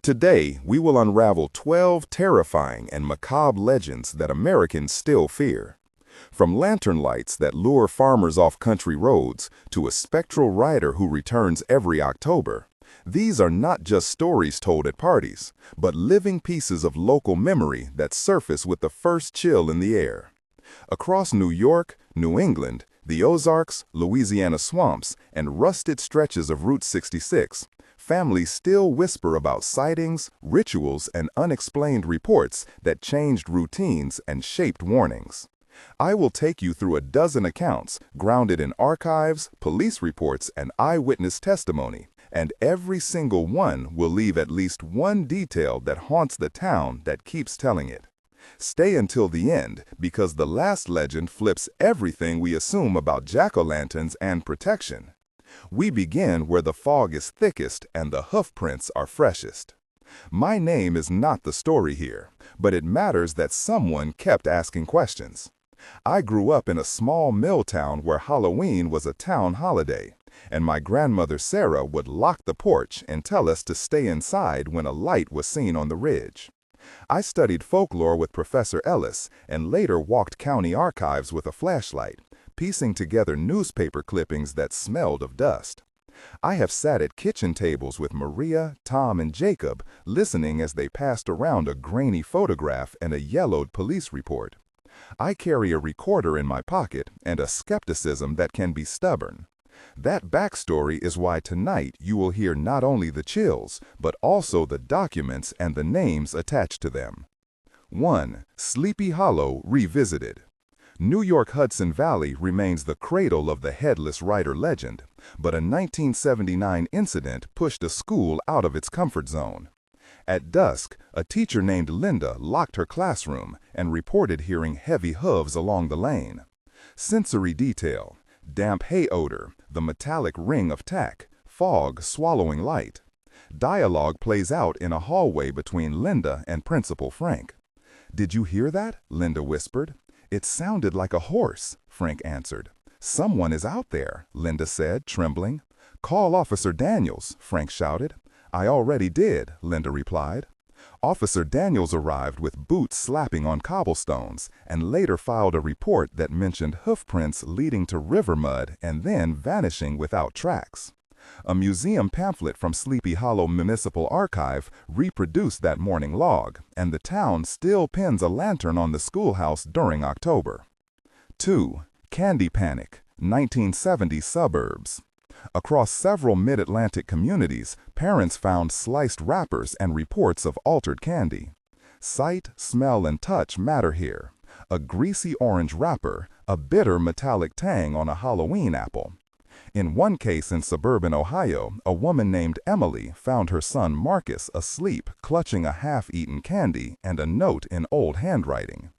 Today, we will unravel 12 terrifying and macabre legends that Americans still fear. From lantern lights that lure farmers off country roads to a spectral rider who returns every October, these are not just stories told at parties, but living pieces of local memory that surface with the first chill in the air. Across New York, New England, the Ozarks, Louisiana swamps, and rusted stretches of Route 66, families still whisper about sightings, rituals, and unexplained reports that changed routines and shaped warnings. I will take you through a dozen accounts grounded in archives, police reports, and eyewitness testimony, and every single one will leave at least one detail that haunts the town that keeps telling it. Stay until the end, because the last legend flips everything we assume about jack-o'-lanterns and protection. We begin where the fog is thickest and the hoofprints are freshest. My name is not the story here, but it matters that someone kept asking questions. I grew up in a small mill town where Halloween was a town holiday, and my grandmother Sarah would lock the porch and tell us to stay inside when a light was seen on the ridge. I studied folklore with Professor Ellis and later walked county archives with a flashlight, piecing together newspaper clippings that smelled of dust. I have sat at kitchen tables with Maria, Tom, and Jacob, listening as they passed around a grainy photograph and a yellowed police report. I carry a recorder in my pocket and a skepticism that can be stubborn. That backstory is why tonight you will hear not only the chills, but also the documents and the names attached to them. 1. Sleepy Hollow Revisited. New York Hudson Valley remains the cradle of the headless rider legend, but a 1979 incident pushed a school out of its comfort zone. At dusk, a teacher named Linda locked her classroom and reported hearing heavy hooves along the lane. Sensory detail: damp hay odor, the metallic ring of tack, fog swallowing light. Dialogue plays out in a hallway between Linda and Principal Frank. "Did you hear that?" Linda whispered. "It sounded like a horse," Frank answered. "Someone is out there," Linda said, trembling. "Call Officer Daniels," Frank shouted. "I already did," Linda replied. Officer Daniels arrived with boots slapping on cobblestones and later filed a report that mentioned hoofprints leading to river mud and then vanishing without tracks. A museum pamphlet from Sleepy Hollow Municipal Archive reproduced that morning log, and the town still pins a lantern on the schoolhouse during October. 2. Candy Panic, 1970 Suburbs. Across several mid-Atlantic communities, parents found sliced wrappers and reports of altered candy. Sight, smell, and touch matter here. A greasy orange wrapper, a bitter metallic tang on a Halloween apple. In one case in suburban Ohio, a woman named Emily found her son Marcus asleep, clutching a half-eaten candy and a note in old handwriting.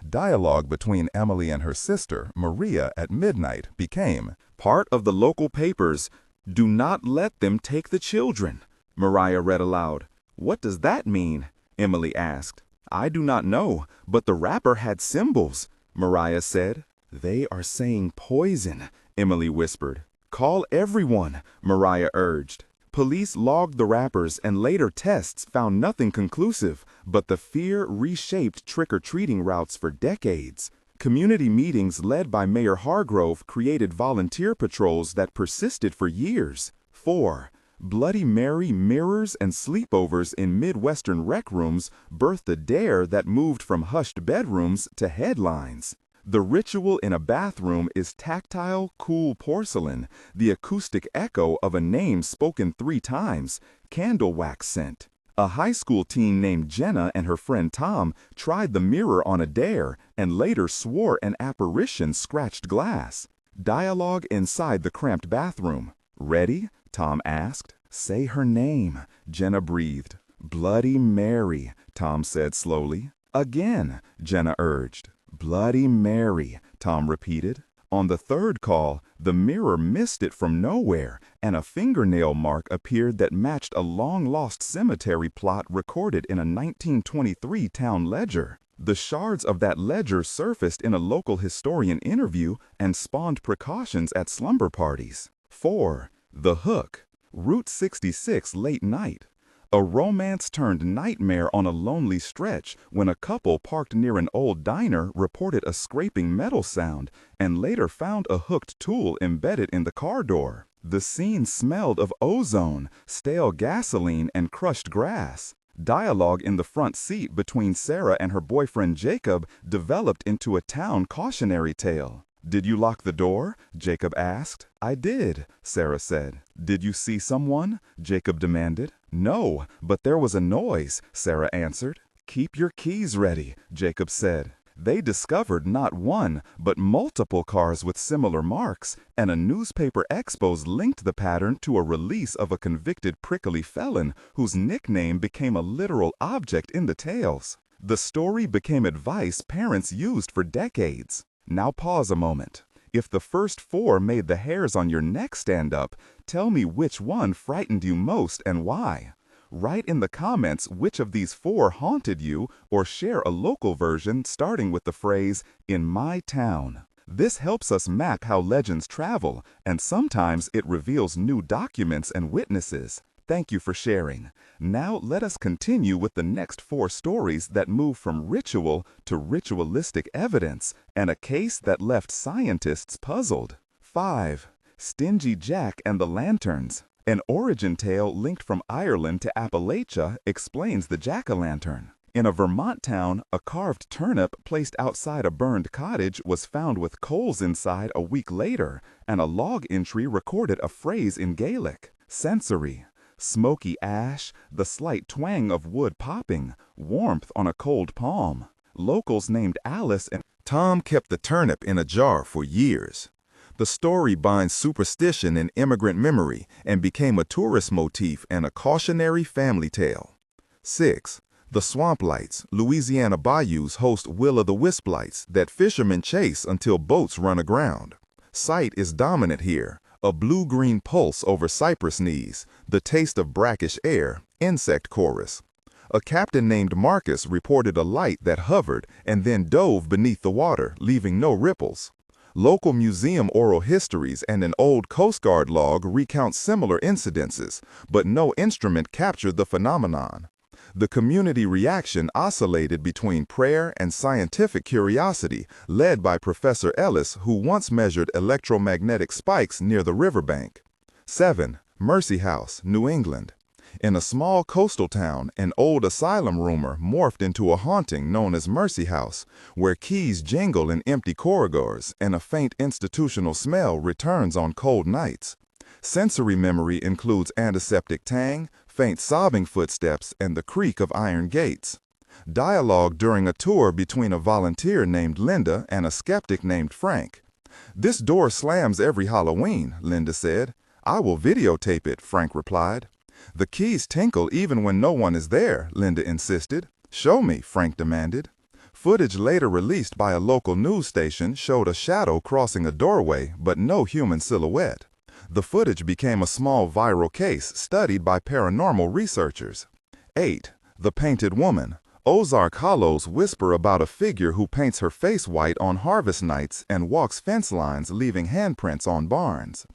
Dialogue between Emily and her sister, Maria, at midnight became, "Part of the local papers, 'Do not let them take the children,'" Mariah read aloud. "What does that mean?" Emily asked. "I do not know, but the wrapper had symbols," Mariah said. "They are saying poison," Emily whispered. "Call everyone," Mariah urged. Police logged the wrappers and later tests found nothing conclusive, but the fear reshaped trick-or-treating routes for decades. Community meetings led by Mayor Hargrove created volunteer patrols that persisted for years. 4. Bloody Mary mirrors and sleepovers in Midwestern rec rooms birthed a dare that moved from hushed bedrooms to headlines. The ritual in a bathroom is tactile, cool porcelain, the acoustic echo of a name spoken 3 times, candle wax scent. A high school teen named Jenna and her friend Tom tried the mirror on a dare and later swore an apparition scratched glass. Dialogue inside the cramped bathroom. "Ready?" Tom asked. "Say her name," Jenna breathed. "Bloody Mary," Tom said slowly. "Again," Jenna urged. "Bloody Mary," Tom repeated. On the third call, the mirror missed it from nowhere, and a fingernail mark appeared that matched a long-lost cemetery plot recorded in a 1923 town ledger. The shards of that ledger surfaced in a local historian interview and spawned precautions at slumber parties. 4. The Hook. Route 66 late night. A romance turned nightmare on a lonely stretch when a couple parked near an old diner reported a scraping metal sound and later found a hooked tool embedded in the car door. The scene smelled of ozone, stale gasoline, and crushed grass. Dialogue in the front seat between Sarah and her boyfriend Jacob developed into a town cautionary tale. "Did you lock the door?" Jacob asked. "I did," Sarah said. "Did you see someone?" Jacob demanded. "No, but there was a noise," Sarah answered. "Keep your keys ready," Jacob said. They discovered not one, but multiple cars with similar marks, and a newspaper expose linked the pattern to a release of a convicted prickly felon whose nickname became a literal object in the tales. The story became advice parents used for decades. Now pause a moment. If the first four made the hairs on your neck stand up, tell me which one frightened you most and why. Write in the comments which of these four haunted you, or share a local version starting with the phrase, "in my town." This helps us map how legends travel, and sometimes it reveals new documents and witnesses. Thank you for sharing. Now let us continue with the next four stories that move from ritual to ritualistic evidence, and a case that left scientists puzzled. 5. Stingy Jack and the Lanterns. An origin tale linked from Ireland to Appalachia explains the jack-o'-lantern. In a Vermont town, a carved turnip placed outside a burned cottage was found with coals inside a week later, and a log entry recorded a phrase in Gaelic. Sensory. Smoky ash, the slight twang of wood popping, warmth on a cold palm. Locals named Alice and Tom kept the turnip in a jar for years. The story binds superstition in immigrant memory and became a tourist motif and a cautionary family tale. 6. The swamp lights. Louisiana bayous host will-o'-the-wisp lights that fishermen chase until boats run aground. Sight is dominant here. A blue-green pulse over cypress knees, the taste of brackish air, insect chorus. A captain named Marcus reported a light that hovered and then dove beneath the water, leaving no ripples. Local museum oral histories and an old Coast Guard log recount similar incidences, but no instrument captured the phenomenon. The community reaction oscillated between prayer and scientific curiosity, led by Professor Ellis, who once measured electromagnetic spikes near the riverbank. 7. Mercy House, New England. In a small coastal town, an old asylum rumor morphed into a haunting known as Mercy House, where keys jingle in empty corridors and a faint institutional smell returns on cold nights. Sensory memory includes antiseptic tang, faint sobbing footsteps, and the creak of iron gates. Dialogue during a tour between a volunteer named Linda and a skeptic named Frank. "This door slams every Halloween," Linda said. "I will videotape it," Frank replied. "The keys tinkle even when no one is there," Linda insisted. "Show me," Frank demanded. Footage later released by a local news station showed a shadow crossing a doorway, but no human silhouette. The footage became a small viral case studied by paranormal researchers. 8. The Painted Woman. Ozark Hollows whisper about a figure who paints her face white on harvest nights and walks fence lines leaving handprints on barns.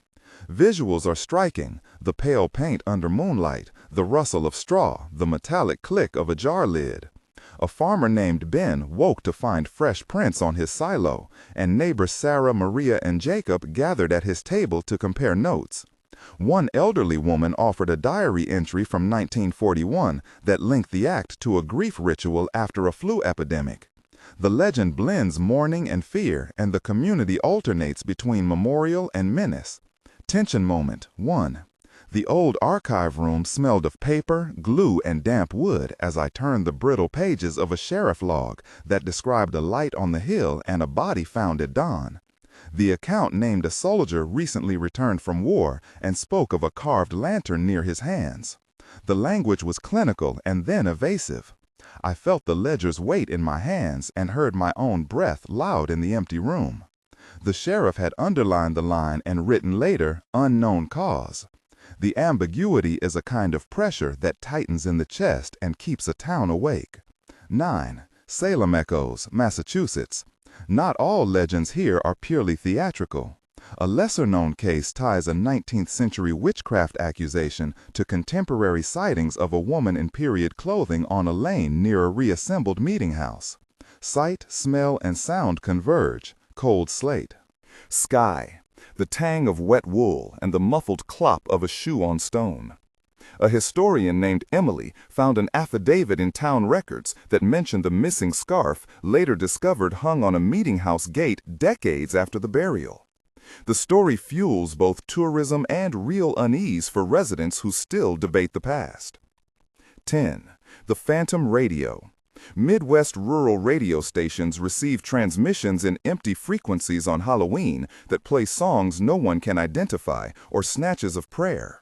Visuals are striking: the pale paint under moonlight, the rustle of straw, the metallic click of a jar lid. A farmer named Ben woke to find fresh prints on his silo, and neighbors Sarah, Maria, and Jacob gathered at his table to compare notes. One elderly woman offered a diary entry from 1941 that linked the act to a grief ritual after a flu epidemic. The legend blends mourning and fear, and the community alternates between memorial and menace. Tension moment 1. The old archive room smelled of paper, glue, and damp wood as I turned the brittle pages of a sheriff log that described a light on the hill and a body found at dawn. The account named a soldier recently returned from war and spoke of a carved lantern near his hands. The language was clinical and then evasive. I felt the ledger's weight in my hands and heard my own breath loud in the empty room. The sheriff had underlined the line and written later, "Unknown cause." The ambiguity is a kind of pressure that tightens in the chest and keeps a town awake. 9. Salem Echoes, Massachusetts. Not all legends here are purely theatrical. A lesser-known case ties a 19th-century witchcraft accusation to contemporary sightings of a woman in period clothing on a lane near a reassembled meeting house. Sight, smell, and sound converge. Cold slate. Sky. The tang of wet wool and the muffled clop of a shoe on stone. A historian named Emily found an affidavit in town records that mentioned the missing scarf, later discovered hung on a meeting house gate decades after the burial. The story fuels both tourism and real unease for residents who still debate the past. 10. The phantom radio. Midwest rural radio stations receive transmissions in empty frequencies on Halloween that play songs no one can identify or snatches of prayer.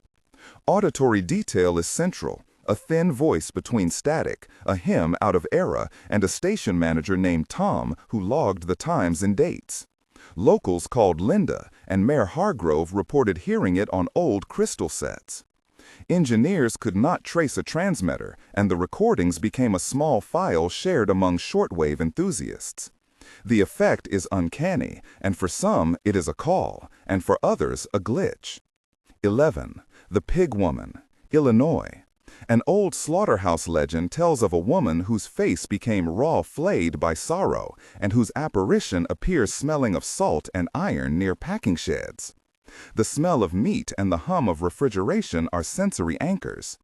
Auditory detail is central, a thin voice between static, a hymn out of era, and a station manager named Tom who logged the times and dates. Locals called Linda, and Mayor Hargrove reported hearing it on old crystal sets. Engineers could not trace a transmitter, and the recordings became a small file shared among shortwave enthusiasts. The effect is uncanny, and for some it is a call, and for others a glitch. 11. The Pig Woman, Illinois. An old slaughterhouse legend tells of a woman whose face became raw flayed by sorrow and whose apparition appears smelling of salt and iron near packing sheds. The smell of meat and the hum of refrigeration are sensory anchors.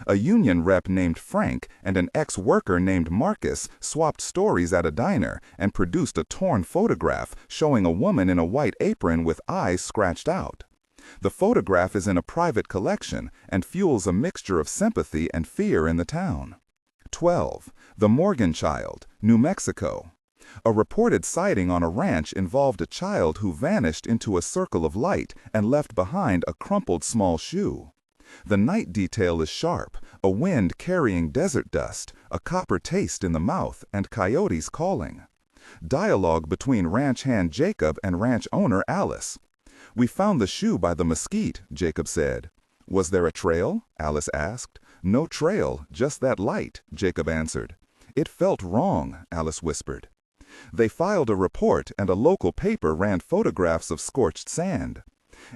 A union rep named Frank and an ex-worker named Marcus swapped stories at a diner and produced a torn photograph showing a woman in a white apron with eyes scratched out. The photograph is in a private collection and fuels a mixture of sympathy and fear in the town. 12. The Morgan Child, New Mexico. A reported sighting on a ranch involved a child who vanished into a circle of light and left behind a crumpled small shoe. The night detail is sharp, a wind carrying desert dust, a copper taste in the mouth, and coyotes calling. Dialogue between ranch hand Jacob and ranch owner Alice. "We found the shoe by the mesquite," Jacob said. "Was there a trail?" Alice asked. "No trail, just that light," Jacob answered. "It felt wrong," Alice whispered. They filed a report and a local paper ran photographs of scorched sand.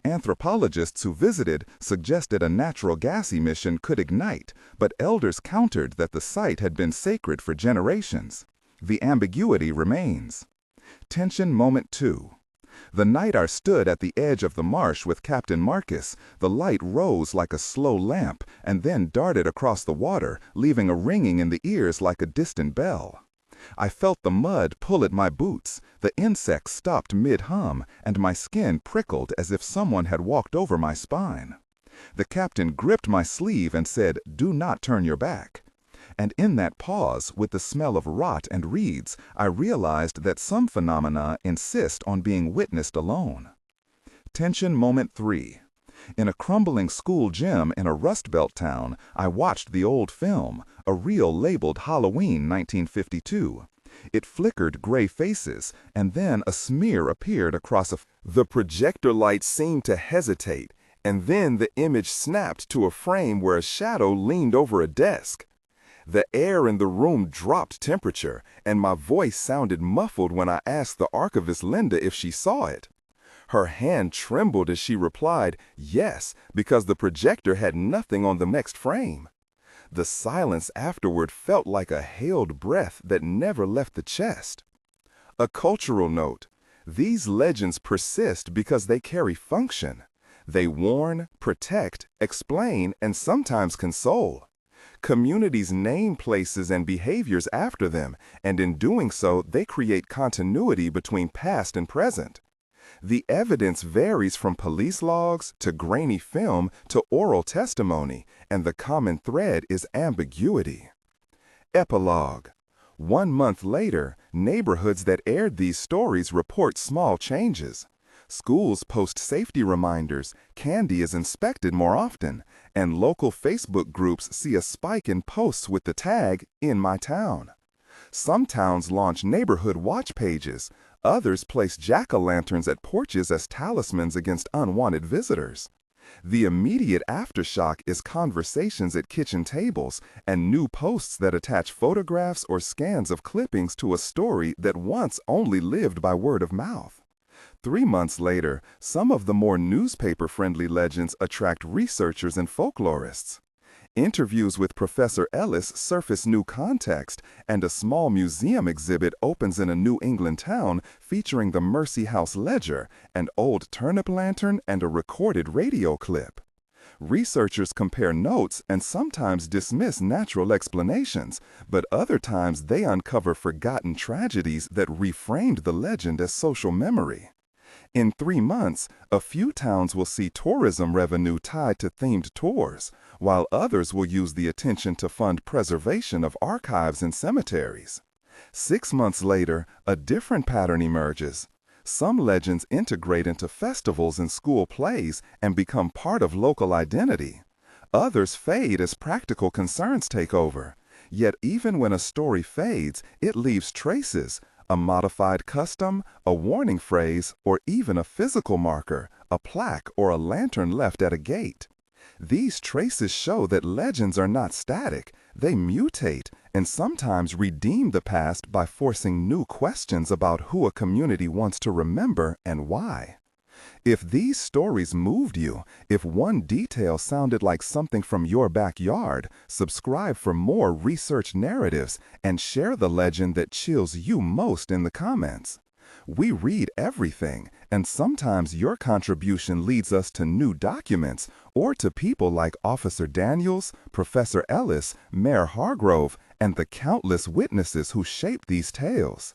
Anthropologists who visited suggested a natural gas emission could ignite, but elders countered that the site had been sacred for generations. The ambiguity remains. Tension moment 2. The night I stood at the edge of the marsh with Captain Marcus, the light rose like a slow lamp and then darted across the water, leaving a ringing in the ears like a distant bell. I felt the mud pull at my boots, the insects stopped mid-hum, and my skin prickled as if someone had walked over my spine. The captain gripped my sleeve and said, "Do not turn your back." And in that pause, with the smell of rot and reeds, I realized that some phenomena insist on being witnessed alone. Tension moment 3. In a crumbling school gym in a Rust Belt town, I watched the old film, a reel labeled Halloween 1952. It flickered gray faces, and then a smear appeared across The projector light seemed to hesitate, and then the image snapped to a frame where a shadow leaned over a desk. The air in the room dropped temperature, and my voice sounded muffled when I asked the archivist Linda if she saw it. Her hand trembled as she replied, "Yes, because the projector had nothing on the next frame." The silence afterward felt like a hailed breath that never left the chest. A cultural note. These legends persist because they carry function. They warn, protect, explain, and sometimes console. Communities name places and behaviors after them, and in doing so, they create continuity between past and present. The evidence varies from police logs to grainy film to oral testimony, and the common thread is ambiguity. Epilogue. 1 month later, neighborhoods that aired these stories report small changes. Schools post safety reminders, candy is inspected more often, and local Facebook groups see a spike in posts with the tag, "In My Town." Some towns launch neighborhood watch pages. Others place jack-o'-lanterns at porches as talismans against unwanted visitors. The immediate aftershock is conversations at kitchen tables and new posts that attach photographs or scans of clippings to a story that once only lived by word of mouth. 3 months later, some of the more newspaper-friendly legends attract researchers and folklorists. Interviews with Professor Ellis surface new context, and a small museum exhibit opens in a New England town featuring the Mercy House ledger, an old turnip lantern, and a recorded radio clip. Researchers compare notes and sometimes dismiss natural explanations, but other times they uncover forgotten tragedies that reframed the legend as social memory. In 3 months, a few towns will see tourism revenue tied to themed tours, while others will use the attention to fund preservation of archives and cemeteries. 6 months later, a different pattern emerges. Some legends integrate into festivals and school plays and become part of local identity. Others fade as practical concerns take over. Yet even when a story fades, it leaves traces, a modified custom, a warning phrase, or even a physical marker, a plaque or a lantern left at a gate. These traces show that legends are not static, they mutate and sometimes redeem the past by forcing new questions about who a community wants to remember and why. If these stories moved you, if one detail sounded like something from your backyard, subscribe for more research narratives and share the legend that chills you most in the comments. We read everything, and sometimes your contribution leads us to new documents or to people like Officer Daniels, Professor Ellis, Mayor Hargrove, and the countless witnesses who shaped these tales.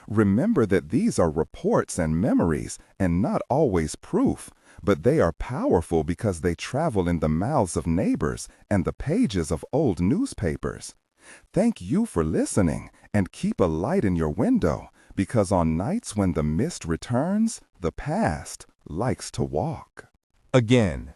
Remember that these are reports and memories, and not always proof, but they are powerful because they travel in the mouths of neighbors and the pages of old newspapers. Thank you for listening, and keep a light in your window, because on nights when the mist returns, the past likes to walk. Again,